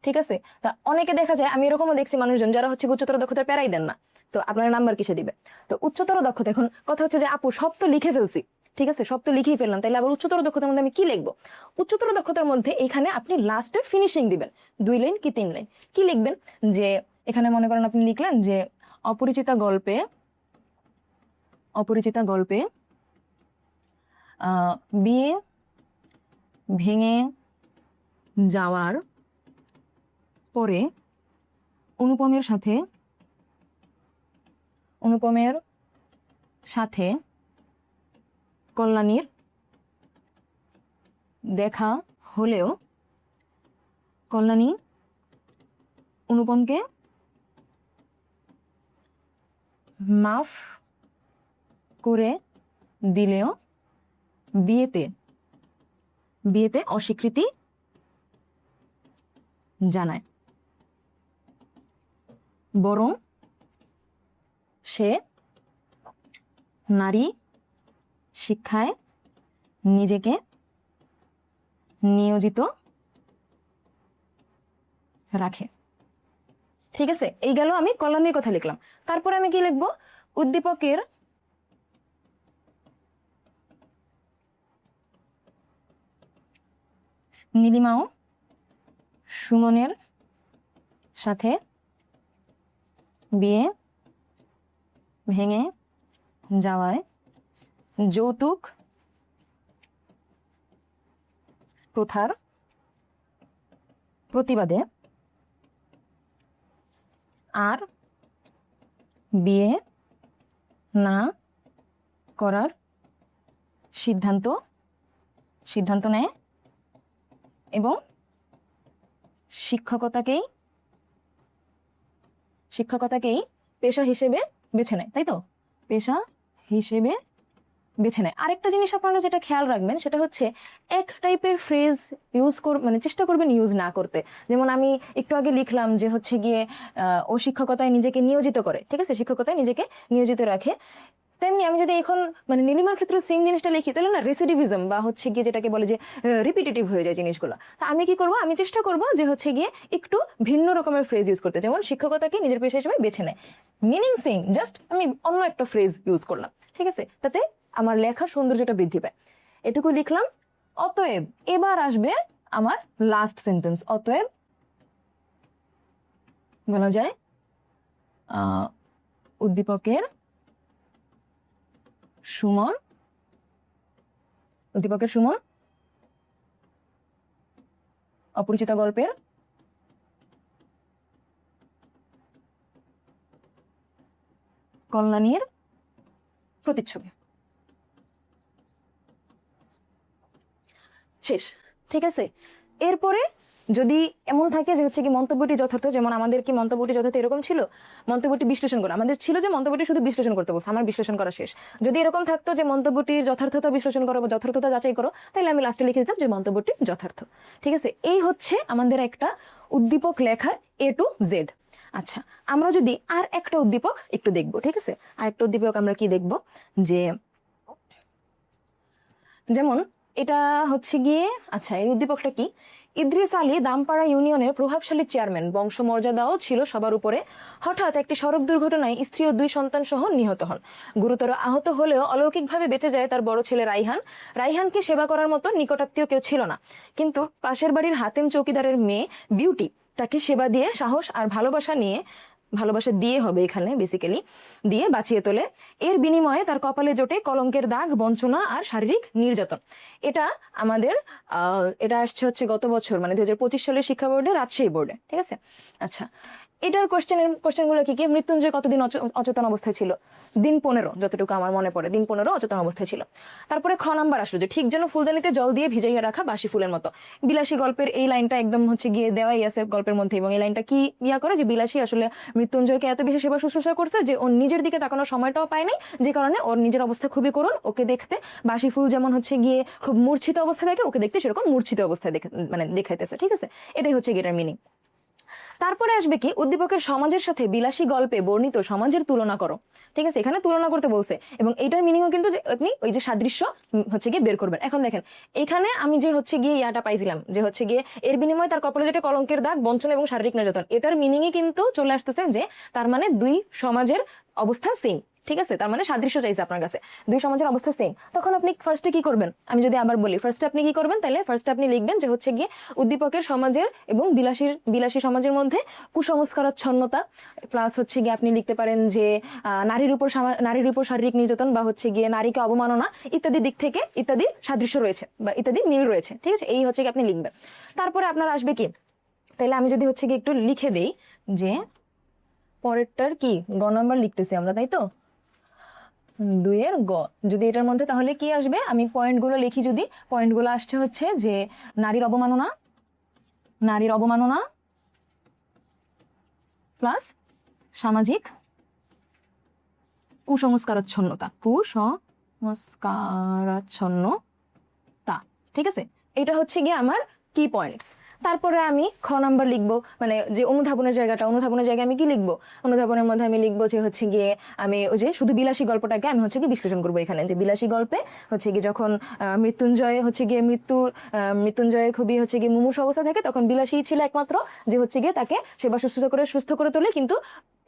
ঠিক আছে, তা অনেকে দেখা যায়, আমি এরকমও দেখছি মানুষজন যারা হচ্ছে উচ্চতর দক্ষতার প্যারাই দেন না, তো আপনার নাম্বার কিসে দিবে। তো উচ্চতর দক্ষতা, এখন কথা হচ্ছে যে আপু সব তো লিখে ফেলছি, ঠিক আছে, সব তো লিখেই ফেললাম, তাহলে আবার উচ্চতর দক্ষতার মধ্যে আমি কি লিখবো। উচ্চতর দক্ষতার মধ্যে এখানে আপনি লাস্টের ফিনিশিং দিবেন, 2 লাইন কি 3 লাইন কি লিখবেন, যে এখানে মনে করেন আপনি লিখলেন যে অপরিচিতা গল্পে বিয়ে ভেঙে যাওয়ার পরে অনুপমের সাথে কল্যাণীর দেখা হলেও কল্যাণী অনুপমকে মাফ করে দিলেও বিয়েতে অস্বীকৃতি জানায়, বরং সে নারী শিক্ষায় নিজেকে নিয়োজিত রাখে। ঠিক আছে, এই গেল আমি কল্যাণীর কথা লিখলাম। তারপরে আমি কি লিখবো, উদ্দীপকের নীলিমাও সুমনের সাথে বিয়ে ভেঙে যাওয়ায় যৌতুক প্রথার প্রতিবাদে আর বিয়ে না করার সিদ্ধান্ত নেয় এবং শিক্ষকতাকেই পেশা হিসেবে বেছে নেয়। তাই তো, পেশা হিসেবে বেছে নেয়। আরেকটা জিনিস আপনারা যেটা খেয়াল রাখবেন সেটা হচ্ছে এক টাইপের ফ্রেজ মানে চেষ্টা করবেন ইউজ না করতে। যেমন আমি একটু আগে লিখলাম যে হচ্ছে গিয়ে ও শিক্ষকতায় নিজেকে নিয়োজিত করে, ঠিক আছে, শিক্ষকতায় নিজেকে নিয়োজিত রাখে। তেমনি আমি যদি এখন মানে নীলিমার ক্ষেত্রে সেম জিনিসটা লিখি তাহলে না রেসিডিভিজম বা হচ্ছে গিয়ে যেটাকে বলে যে রিপিটেটিভ হয়ে যায় জিনিসগুলো। তা আমি কি করব, আমি চেষ্টা করব যে হচ্ছে গিয়ে একটু ভিন্ন রকমের ফ্রেজ ইউজ করতে, যেমন শিক্ষকতাকে নিজের পেশা হিসেবে বেছে নেয়, মিনিং সেম, জাস্ট আমি অন্য একটা ফ্রেজ ইউজ করলাম। ঠিক আছে, তাতে আমার লেখার সৌন্দর্যটা বৃদ্ধি পায়। এটুকু লিখলাম। অতএব এবার আসবে আমার লাস্ট সেন্টেন্স। অতএব বলা যায় উদ্দীপকের সুমন উদ্দীপকের সুমন, অপরিচিতা গল্পের কল্যাণীর প্রতিচ্ছবি। শেষ, ঠিক আছে। এরপরে যদি এমন থাকে যে হচ্ছে কি মন্তব্যটি যথার্থ, যেমন আমাদের কি মন্তব্যটি যথার্থ এরকম ছিল, মন্তব্যটি বিশ্লেষণ করা আমাদের ছিল, যে মন্তব্যটি শুধু বিশ্লেষণ করতে বলছে, আমার বিশ্লেষণ করা শেষ। যদি এরকম থাকতো যে মন্তব্যটির যথার্থতা বিশ্লেষণ করো বা যথার্থতা যাচাই করো, তাহলে আমি লাস্টে লিখে দিতাম যে মন্তব্যটি যথার্থ। ঠিক আছে, এই হচ্ছে আমাদের একটা উদ্দীপক লেখার A to Z। আচ্ছা, আমরা যদি আর একটা উদ্দীপক একটু দেখবো, ঠিক আছে, আর একটা উদ্দীপক আমরা কি দেখবো, যে যেমন এটা হচ্ছে গিয়ে, আচ্ছা এই উদ্দীপকটা কি, ইদ্রিস আলী দামপাড়া ইউনিয়নের প্রভাবশালী চেয়ারম্যান, বংশমর্যাদাও ছিল সবার উপরে। হঠাৎ একটি সড়ক দুর্ঘটনায় স্ত্রী ও 2 সন্তান সহ নিহত হন। গুরুতর আহত হলেও অলৌকিকভাবে বেঁচে যায় তার বড় ছেলে রাইহান। রাইহানকে সেবা করার মতো নিকটাত্মীয় কেউ ছিল না, কিন্তু পাশের বাড়ির হাতেম চৌকিদারের মেয়ে বিউটি তাকে সেবা দিয়ে সাহস আর ভালোবাসা দিয়ে হবে এখানে বেসিক্যালি দিয়ে বাঁচিয়ে তোলে। এর বিনিময়ে তার কপালে জোটে কলঙ্কের দাগ, বঞ্চনা আর শারীরিক নির্যাতন। এটা আমাদের এটা আসছে হচ্ছে গত বছর, মানে 2025 সালের শিক্ষা বোর্ডে, রাজশাহী বোর্ডে। ঠিক আছে, আচ্ছা এটার কোশ্চেনগুলো কি কি, মৃত্যুঞ্জয় কতদিন অচেতন অবস্থায় ছিল? দিন 15, যতটুকু আমার মনে পড়ে, দিন 15 অচেতন অবস্থায় ছিল। তারপরে খ নাম্বার আসলো, যে ঠিক যেন ফুলদানিতে জল দিয়ে ভিজাইয়া রাখা বাসি ফুলের মতো। বিলাসী গল্পের এই লাইনটা একদম হচ্ছে গিয়ে দেওয়াই আছে গল্পের মধ্যে, এবং এই লাইনটা কি করে, যে বিলাসী আসলে মৃত্যুঞ্জয়কে এত বেশি সেবা শুশ্রূষা করছে যে ওর নিজের দিকে তাকানোর সময়টাও পায়নি, যে কারণে ওর নিজের অবস্থা খুবই করুণ। ওকে দেখতে বাসি ফুল যেমন হচ্ছে গিয়ে খুব মূর্ছিত অবস্থায় থাকে, ওকে দেখতে সেরকম মূর্ছিত অবস্থায় দেখাইতেছে। ঠিক আছে, এটাই হচ্ছে এটার মিনিং। তারপরে আসবে কি, উদ্দীপকের সমাজের সাথে বিলাসী গল্পে বর্ণিত সমাজের তুলনা করো। ঠিক আছে, এখানে তুলনা করতে বলছে, এবং এইটার মিনিংও কিন্তু আপনি ওই যে সাদৃশ্য হচ্ছে গিয়ে বের করবেন। এখন দেখেন, এখানে আমি যে হচ্ছে গিয়ে ইয়াটা পাইছিলাম, যে হচ্ছে গিয়ে এর বিনিময়ে তার কপালে যেটা কলঙ্কের দাগ, বঞ্চনা এবং শারীরিক নির্যাতন, এটার মিনিংই কিন্তু চলে আসতেছে যে তার মানে 2 সমাজের অবস্থা সেম। ঠিক আছে, তার মানে সাদৃশ্য চাইছে আপনার কাছে, 2 সমাজের অবস্থা সেম। তখন আপনি ফার্স্টে কি করবেন, আমি যদি আবার বলি, ফার্স্টে আপনি কি করবেন, তাহলে ফার্স্টে আপনি লিখবেন যে হচ্ছে গিয়ে উদ্দীপকের সমাজের এবং বিলাসী সমাজের মধ্যে কুসংস্কারাচ্ছন্নতা, প্লাস হচ্ছে গিয়ে আপনি লিখতে পারেন যে নারীর উপর শারীরিক নির্যাতন বা হচ্ছে গিয়ে নারীকে অবমাননা ইত্যাদি দিক থেকে ইত্যাদি সাদৃশ্য রয়েছে বা ইত্যাদি মিল রয়েছে। ঠিক আছে, এই হচ্ছে কি আপনি লিখবেন। তারপরে আপনার আসবে কি, তাহলে আমি যদি হচ্ছে গিয়ে একটু লিখে দেই, যে পরেরটার কি গ নাম্বার লিখতেছি আমরা, তাই তো, 2 এর গ। যদি এটার মধ্যে তাহলে কি আসবে, আমি পয়েন্টগুলো লিখি, যদি পয়েন্টগুলো আসছে হচ্ছে যে নারীর অবমাননা প্লাস সামাজিক কুসংস্কারাচ্ছন্নতা। ঠিক আছে, এটা হচ্ছে গিয়ে আমার কি পয়েন্টস। তারপরে আমি খ নাম্বার লিখবো, মানে যে অনুধাবনের জায়গায় আমি কি লিখবো, অনুধাবনের মধ্যে আমি লিখবো যে হচ্ছে গিয়ে আমি ওই যে শুধু বিলাসী গল্পটাকে আমি হচ্ছে গিয়ে বিশ্লেষণ করবো। এখানে যে বিলাসী গল্পে হচ্ছে গিয়ে যখন মৃত্যুঞ্জয় খুবই হচ্ছে গিয়ে মুমূর্ষু অবস্থা থাকে, তখন বিলাসী ছিল একমাত্র যে হচ্ছে গিয়ে তাকে সেবা শুশ্রূষা করে সুস্থ করে তোলে, কিন্তু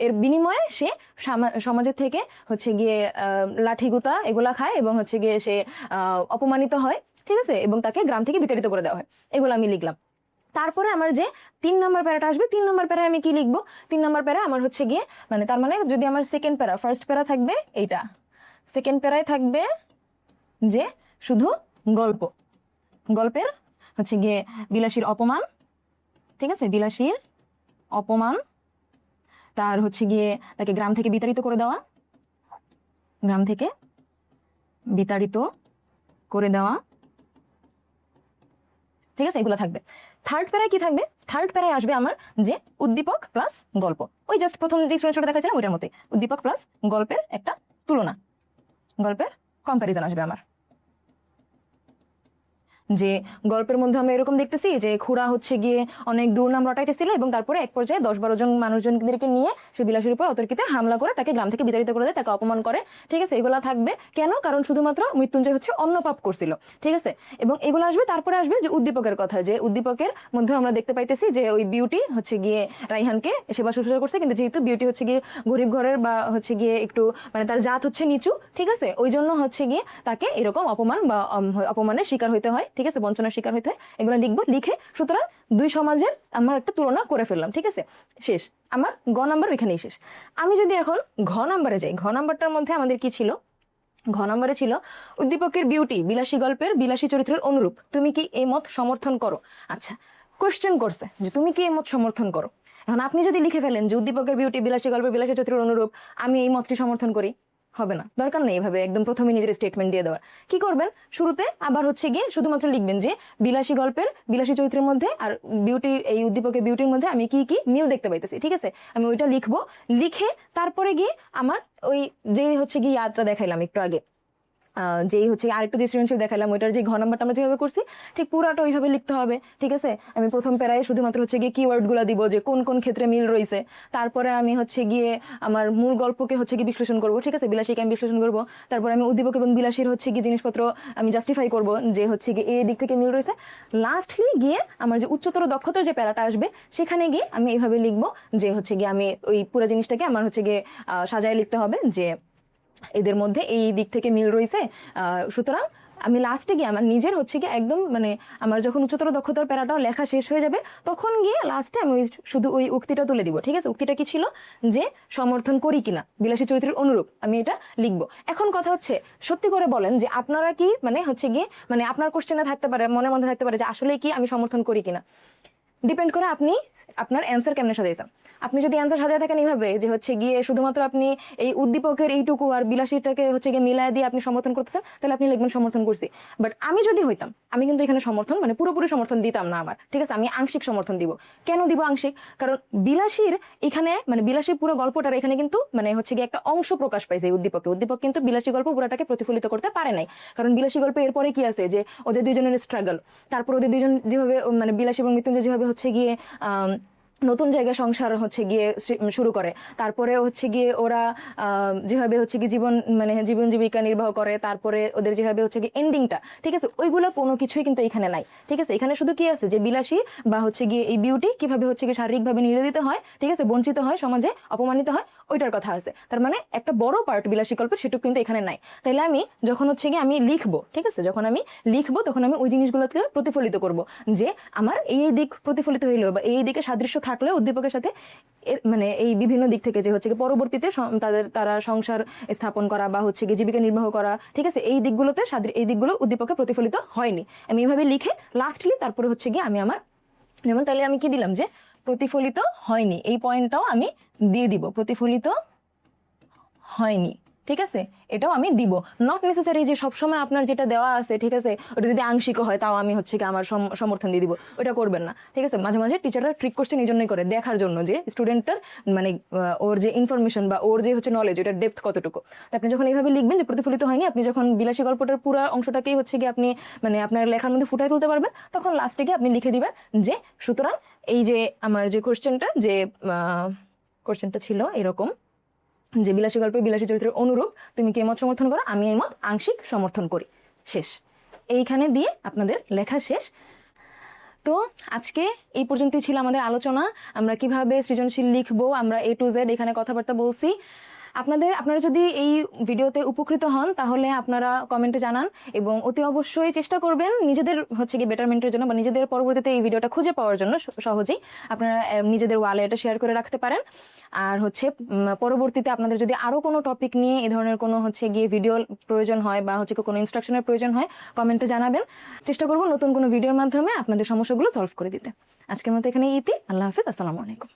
এর বিনিময়ে সে সমাজের থেকে হচ্ছে গিয়ে লাঠিগুতা এগুলা খায়, এবং হচ্ছে গিয়ে সে অপমানিত হয়। ঠিক আছে, এবং তাকে গ্রাম থেকে বিতাড়িত করে দেওয়া হয়। এগুলো আমি লিখলাম। তারপরে আমার যে 3 নম্বর প্যারাটা আসবে, 3 নম্বর প্যারায় আমি কি লিখবো, 3 নম্বর প্যারা আমার হচ্ছে গিয়ে, মানে তার মানে যদি আমার সেকেন্ড প্যারা, ফার্স্ট প্যারা থাকবে এইটা, সেকেন্ড প্যারায় থাকবে যে শুধু গল্পের হচ্ছে গিয়ে বিলাসীর অপমান। ঠিক আছে, বিলাসীর অপমান, তার হচ্ছে গিয়ে তাকে গ্রাম থেকে বিতাড়িত করে দেওয়া, ঠিক আছে, এগুলো থাকবে। থার্ড প্যারায় কি থাকবে, থার্ড প্যারায় আসবে আমার যে উদ্দীপক প্লাস গল্প, ওই জাস্ট প্রথম যে স্টুডেন্টটা দেখাইছিলাম ওইটার মতোই, উদ্দীপক প্লাস গল্পের একটা তুলনা, গল্পের কম্প্যারিজন আসবে আমার। যে গল্পের মধ্যে আমরা এরকম দেখতেছি যে খুড়া হচ্ছে গিয়ে অনেক দুর্নাম রটাইতেছিল, এবং তারপরে এক পর্যায়ে 10-12 জন মানুষজনদেরকে নিয়ে সে বিলাসীর উপর অতর্কিতে হামলা করে তাকে গ্রাম থেকে বিতাড়িত করে দেয়, তাকে অপমান করে। ঠিক আছে, এগুলা থাকবে কেন, কারণ শুধুমাত্র মৃত্যুঞ্জয় হচ্ছে অন্য পাপ করছিল। ঠিক আছে, এবং এগুলো আসবে। তারপরে আসবে যে উদ্দীপকের কথা, যে উদ্দীপকের মধ্যে আমরা দেখতে পাইতেছি যে ওই বিউটি হচ্ছে গিয়ে রাইহানকে সেবা শুশ্রূষা করছে, কিন্তু যেহেতু বিউটি হচ্ছে গিয়ে গরিব ঘরের বা হচ্ছে গিয়ে একটু মানে তার জাত হচ্ছে নিচু, ঠিক আছে, ওই জন্য হচ্ছে গিয়ে তাকে এরকম অপমান বা অপমানের শিকার হইতে হয়। ঠিক আছে, বঞ্চনার শিকার হইতে হয়। এগুলো লিখবো, লিখে সুতরাং 2 সমাজের আমার একটা তুলনা করে ফেললাম। ঠিক আছে, শেষ, আমার গ নাম্বার ওইখানেই শেষ। আমি যদি এখন ঘ নাম্বারে যাই, ঘ নাম্বারটার মধ্যে আমাদের কি ছিল, ঘ নম্বরে ছিল উদ্দীপকের বিউটি বিলাসী গল্পের বিলাসী চরিত্রের অনুরূপ, তুমি কি এই মত সমর্থন করো? আচ্ছা, কোশ্চেন করছে যে তুমি কি এই মত সমর্থন করো। এখন আপনি যদি লিখে ফেলেন যে উদ্দীপকের বিউটি বিলাসী গল্পের বিলাসী চরিত্রের অনুরূপ, আমি এই মতটি সমর্থন করি, হবে না, দরকার নেই এভাবে একদম প্রথমে নিজের স্টেটমেন্ট দিয়ে দেওয়ার। কি করবেন, শুরুতে আবার হচ্ছে গিয়ে শুধুমাত্র লিখবেন যে বিলাসী গল্পের বিলাসী চরিত্রের মধ্যে আর বিউটি, এই উদ্দীপকের বিউটির মধ্যে আমি কি কি মিল দেখতে পাইতেছি, ঠিক আছে, আমি ওইটা লিখবো। লিখে তারপরে গিয়ে আমার ওই যে হচ্ছে গিয়ে ইয়াদটা দেখাইলাম একটু আগে, যেই হচ্ছে আরেকটা যে সৃজনশীল দেখালাম, ওইটার যে ঘ নাম্বারটা আমরা যেভাবে করছি ঠিক পুরাটা ওইভাবে লিখতে হবে, ঠিক আছে। আমি প্রথম প্যারায় শুধুমাত্র হচ্ছে গিয়ে কিওয়ার্ড গুলা দিব যে কোন কোন ক্ষেত্রে মিল রয়েছে, তারপরে আমি হচ্ছে গিয়ে আমার মূল গল্পকে হচ্ছে গিয়ে বিশ্লেষণ করবো, ঠিক আছে, বিলাসীকে আমি বিশ্লেষণ করবো, তারপর আমি উদ্দীপক এবং বিলাসীর হচ্ছে গিয়ে জিনিসপত্র আমি জাস্টিফাই করবো যে হচ্ছে গিয়ে এই দিক থেকে মিল রয়েছে। লাস্টলি গিয়ে আমার যে উচ্চতর দক্ষতার যে প্যারাটা আসবে সেখানে গিয়ে আমি এইভাবে লিখবো যে হচ্ছে গিয়ে আমি ওই পুরো জিনিসটাকে আমার হচ্ছে গিয়ে সাজায় লিখতে হবে যে এদের মধ্যে এই দিক থেকে মিল রয়েছে। সুতরাং আমি লাস্টে গিয়ে আমার নিজের হচ্ছে গিয়ে একদম মানে আমার যখন উচ্চতর দক্ষতার প্যারাটাও লেখা শেষ হয়ে যাবে তখন গিয়ে লাস্টে আমি শুধু ওই উক্তিটা তুলে দিব, ঠিক আছে। উক্তিটা কি ছিল, যে সমর্থন করি কিনা বিলাসী চরিত্রের অনুরূপ, আমি এটা লিখবো। এখন কথা হচ্ছে, সত্যি করে বলেন যে আপনারা কি মানে হচ্ছে গিয়ে মানে আপনার কোশ্চেনে থাকতে পারে, মনের মধ্যে থাকতে পারে যে আসলে কি আমি সমর্থন করি কিনা। ডিপেন্ড করে আপনি আপনার অ্যান্সার কেমনে সাজাইছেন। আপনি যদি অ্যান্সার সাজায় থাকেন এইভাবে যে হচ্ছে গিয়ে শুধুমাত্র আপনি এই উদ্দীপকের এইটুকু আর বিলাসীটাকে হচ্ছে গিয়ে মিলায় দিয়ে আপনি সমর্থন করতেছেন, তাহলে আপনি লিখবেন সমর্থন করছি। বাট আমি যদি হইতাম, আমি কিন্তু এখানে সমর্থন মানে পুরোপুরি সমর্থন দিতাম না আমার, ঠিক আছে, আমি আংশিক সমর্থন দিব। কেন দিব আংশিক? কারণ বিলাসীর এখানে মানে বিলাসীর পুরো গল্পটার এখানে কিন্তু মানে হচ্ছে গিয়ে একটা অংশ প্রকাশ পাইছে এই উদ্দীপকে। উদ্দীপক কিন্তু বিলাসী গল্প পুরাটাকে প্রতিফলিত করতে পারে নাই, কারণ বিলাসী গল্পে এরপরে কি আছে যে ওদের দুইজনের স্ট্রাগল, তারপর ওদের দুইজন যেভাবে মানে বিলাসী এবং মৃত্যুঞ্জয় যেভাবে হচ্ছে গিয়ে নতুন জায়গায় সংসার হচ্ছে গিয়ে শুরু করে, তারপরে হচ্ছে গিয়ে ওরা যেভাবে হচ্ছে গিয়ে জীবন জীবিকা নির্বাহ করে, তারপরে ওদের যেভাবে হচ্ছে গিয়ে এন্ডিংটা, ঠিক আছে, ওইগুলো কোনো কিছুই কিন্তু এখানে নাই, ঠিক আছে। এখানে শুধু কি আছে যে বিলাসী বা হচ্ছে গিয়ে এই বিউটি কিভাবে হচ্ছে গিয়ে শারীরিকভাবে নির্যাতিত হয়, ঠিক আছে, বঞ্চিত হয়, সমাজে অপমানিত হয়, ওইটার কথা আছে। তার মানে একটা বড় পার্ট বিলাসী গল্পের সেটুকু কিন্তু এখানে নাই। তাইলে আমি যখন হচ্ছে গিয়ে আমি লিখবো, ঠিক আছে, যখন আমি লিখবো তখন আমি ওই জিনিসগুলোকে প্রতিফলিত করব যে আমার এই দিক প্রতিফলিত হইলো বা এই দিকে সাদৃশ্য থাকলেও উদ্দীপকের সাথে মানে এই বিভিন্ন দিক থেকে যে হচ্ছে কি পরবর্তীতে তারা সংসার স্থাপন করা বা হচ্ছে কি জীবিকা নির্বাহ করা, ঠিক আছে, এই দিকগুলোতে এই দিকগুলো উদ্দীপকে প্রতিফলিত হয়নি। আমি এইভাবে লিখে লাস্টলি তারপরে হচ্ছে গিয়ে আমি আমার যেমন তাহলে আমি কি দিলাম যে প্রতিফলিত হয়নি, এই পয়েন্টটাও আমি দিয়ে দিব, প্রতিফলিত হয়নি, ঠিক আছে, এটাও আমি দিব। নট নেসেসারি যে সবসময় আপনার যেটা দেওয়া আছে, ঠিক আছে, ওটা যদি আংশিক হয় তাও আমি হচ্ছে কি আমার সমর্থন দিয়ে দিব, ওটা করবেন না, ঠিক আছে। মাঝে মাঝে টিচাররা ট্রিক কোশ্চেন এই জন্যই করে, দেখার জন্য যে স্টুডেন্টটার মানে ওর যে ইনফরমেশন বা ওর যে হচ্ছে নলেজ, ওটার ডেপথ কতটুকু। তো আপনি যখন এইভাবে লিখবেন যে প্রতিফলিত হয়নি, আপনি যখন বিলাসী গল্পটার পুরো অংশটাকেই হচ্ছে কি আপনি মানে আপনার লেখার মধ্যে ফুটাই তুলতে পারবেন, তখন লাস্টে গিয়ে আপনি লিখে দিবেন যে সুতরাং এই যে আমার যে কোশ্চেনটা ছিল এরকম যে বিলাসী গল্পে বিলাসী চরিত্রের অনুরূপ, তুমি কি মত সমর্থন করো, আমি এই মত আংশিক সমর্থন করি, শেষ। এইখানে দিয়ে আপনাদের লেখা শেষ। তো আজকে এই পর্যন্তই ছিল আমাদের আলোচনা। আমরা কিভাবে সৃজনশীল লিখবো, আমরা A to Z এখানে কথাবার্তা বলছি। আপনারা যদি এই ভিডিওতে উপকৃত হন তাহলে আপনারা কমেন্টে জানান এবং অতি অবশ্যই চেষ্টা করবেন নিজেদের হচ্ছে কি বেটারমেন্টের জন্য বা নিজেদের পরবর্তীতে এই ভিডিওটা খুঁজে পাওয়ার জন্য সহজেই আপনারা নিজেদের ওয়ালে এটা শেয়ার করে রাখতে পারেন। আর হচ্ছে পরবর্তীতে আপনাদের যদি আরো কোনো টপিক নিয়ে এই ধরনের কোনো হচ্ছে গিয়ে ভিডিও প্রয়োজন হয় বা হচ্ছে কোনো ইনস্ট্রাকশনের প্রয়োজন হয় কমেন্টে জানাবেন। চেষ্টা করব নতুন কোনো ভিডিওর মাধ্যমে আপনাদের সমস্যাগুলো সলভ করে দিতে। আজকের মতো এখানে ইতি। আল্লাহ হাফিজ, আসসালামু আলাইকুম।